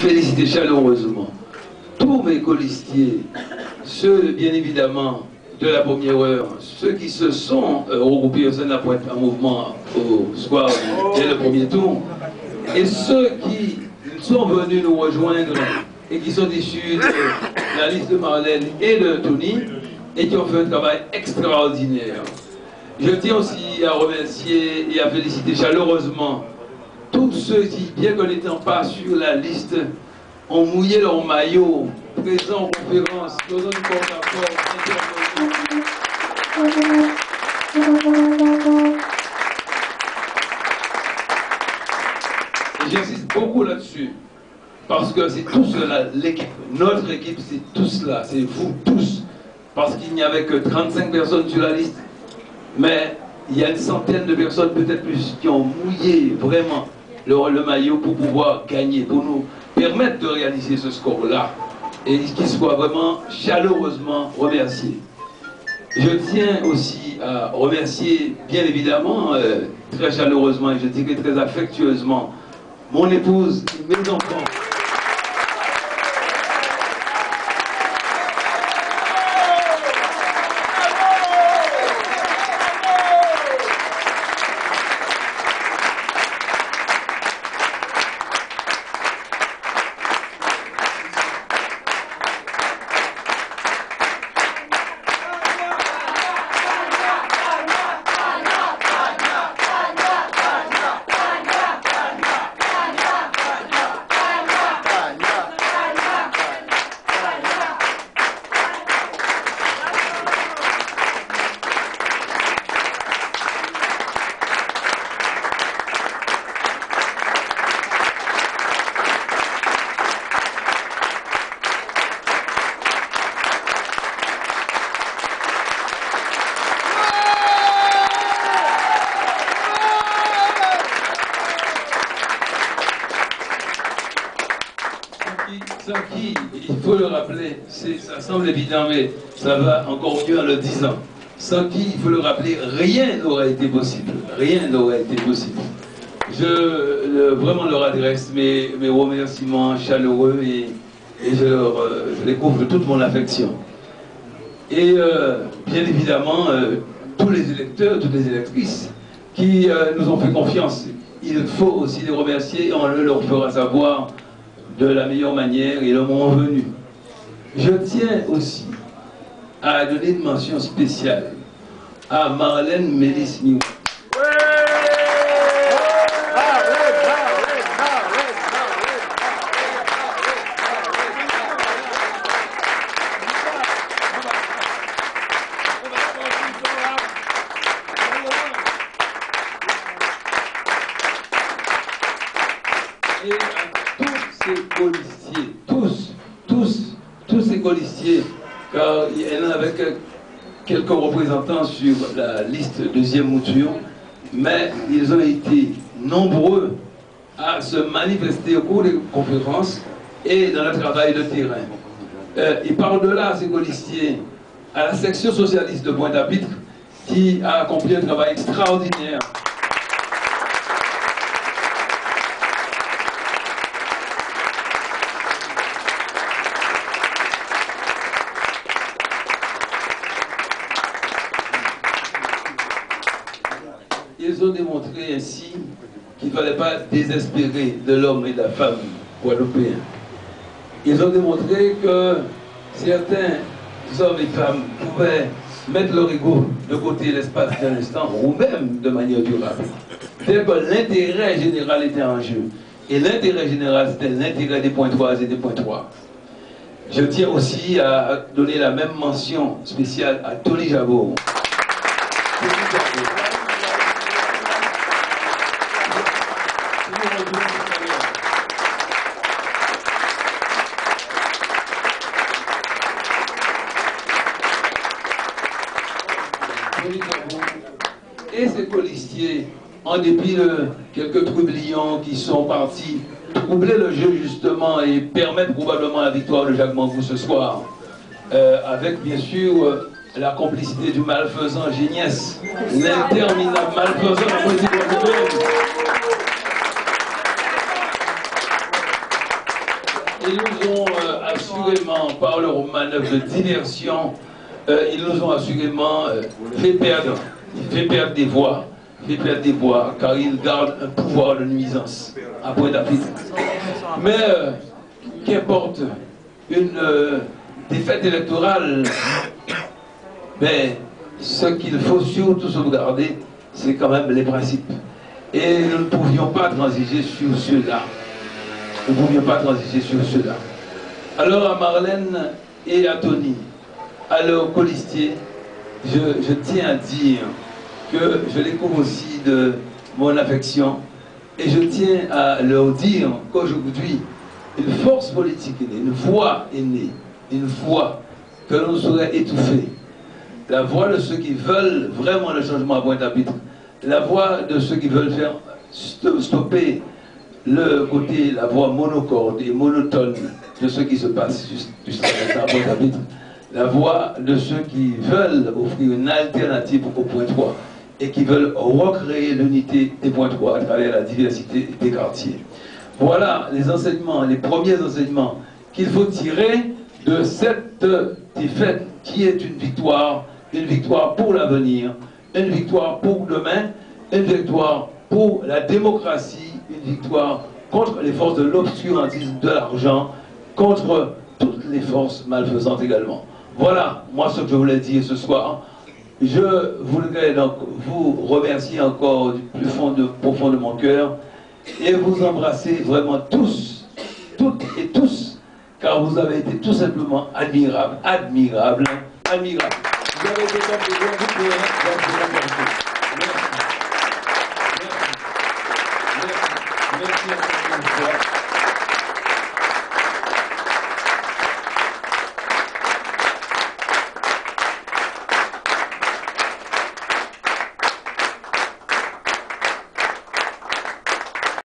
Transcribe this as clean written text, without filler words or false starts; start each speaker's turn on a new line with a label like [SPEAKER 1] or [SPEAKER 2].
[SPEAKER 1] féliciter chaleureusement tous mes colistiers, ceux bien évidemment de la première heure, ceux qui se sont regroupés au sein de la pointe en mouvement au soir dès le premier tour, et ceux qui sont venus nous rejoindre et qui sont issus de la liste de Marlène et de Tony et qui ont fait un travail extraordinaire. Je tiens aussi à remercier et à féliciter chaleureusement tous ceux qui, bien que n'étant pas sur la liste, ont mouillé leur maillot, présents en conférence, faisant du porte-à-porte, j'insiste beaucoup là-dessus, parce que c'est tout cela, l'équipe, notre équipe, c'est tout cela, c'est vous tous, parce qu'il n'y avait que 35 personnes sur la liste, mais il y a une centaine de personnes, peut-être plus, qui ont mouillé vraiment le maillot pour pouvoir gagner, pour nous permettre de réaliser ce score-là, et qu'il soit vraiment chaleureusement remercié. Je tiens aussi à remercier, bien évidemment, très chaleureusement, et je dirais très affectueusement, mon épouse et mes enfants. Sans qui, il faut le rappeler, ça semble évident, mais ça va encore mieux en le disant. Sans qui, il faut le rappeler, rien n'aurait été possible. Rien n'aurait été possible. Vraiment leur adresse mes remerciements chaleureux et je les couvre de toute mon affection. Et bien évidemment, tous les électeurs, toutes les électrices qui nous ont fait confiance, il faut aussi les remercier et on leur fera savoir de la meilleure manière et le moment venu. Je tiens aussi à donner une mention spéciale à Marlène Mélis-Niou. Et à tous ces colistiers, tous ces colistiers, car il y en a avec quelques représentants sur la liste deuxième mouture, mais ils ont été nombreux à se manifester au cours des conférences et dans le travail de terrain. Et par-delà ces colistiers, à la section socialiste de Pointe-à-Pitre, qui a accompli un travail extraordinaire. Ils ont démontré ainsi qu'il ne fallait pas désespérer de l'homme et de la femme guadeloupéens. Ils ont démontré que certains hommes et femmes pouvaient mettre leur ego de côté l'espace d'un instant, ou même de manière durable. Dès que l'intérêt général était en jeu. Et l'intérêt général, c'était l'intérêt des points 3 et des points 3. Je tiens aussi à donner la même mention spéciale à Tony Jabot. Et ces colistiers, en dépit de quelques troublions qui sont partis troubler le jeu justement et permettre probablement la victoire de Jacques Mangou ce soir, avec bien sûr la complicité du malfaisant Géniès, l'interminable malfaisant de la politique guadeloupéenne. ils nous ont assurément, par leur manœuvre de diversion, ils nous ont assurément fait perdre des voix, car ils gardent un pouvoir de nuisance à Pointe-à-Pitre. Mais qu'importe, une défaite électorale, mais ce qu'il faut surtout sauvegarder, c'est quand même les principes. Et nous ne pouvions pas transiger sur cela. Nous ne pouvions pas transiger sur cela. Alors à Marlène et à Tony, à leurs colistiers, je tiens à dire que je les couvre aussi de mon affection et je tiens à leur dire qu'aujourd'hui, une force politique est née, une voix est née, une voix que l'on saurait étouffer. La voix de ceux qui veulent vraiment le changement à Pointe-à-Pitre, la voix de ceux qui veulent faire stopper le côté, la voix monocorde et monotone de ce qui se passe jusqu'à maintenant à Pointe-à-Pitre, la voix de ceux qui veulent offrir une alternative au point 3 et qui veulent recréer l'unité des points 3 à travers la diversité des quartiers. Voilà les enseignements, les premiers enseignements qu'il faut tirer de cette défaite qui est une victoire pour l'avenir, une victoire pour demain, une victoire pour la démocratie, une victoire contre les forces de l'obscurantisme, de l'argent, contre toutes les forces malfaisantes également. Voilà, moi, ce que je voulais dire ce soir. Je voudrais donc vous remercier encore du plus profond de mon cœur et vous embrasser vraiment tous, toutes et tous, car vous avez été tout simplement admirables, admirables, admirables. Vous avez été comme des gens, vous pouvez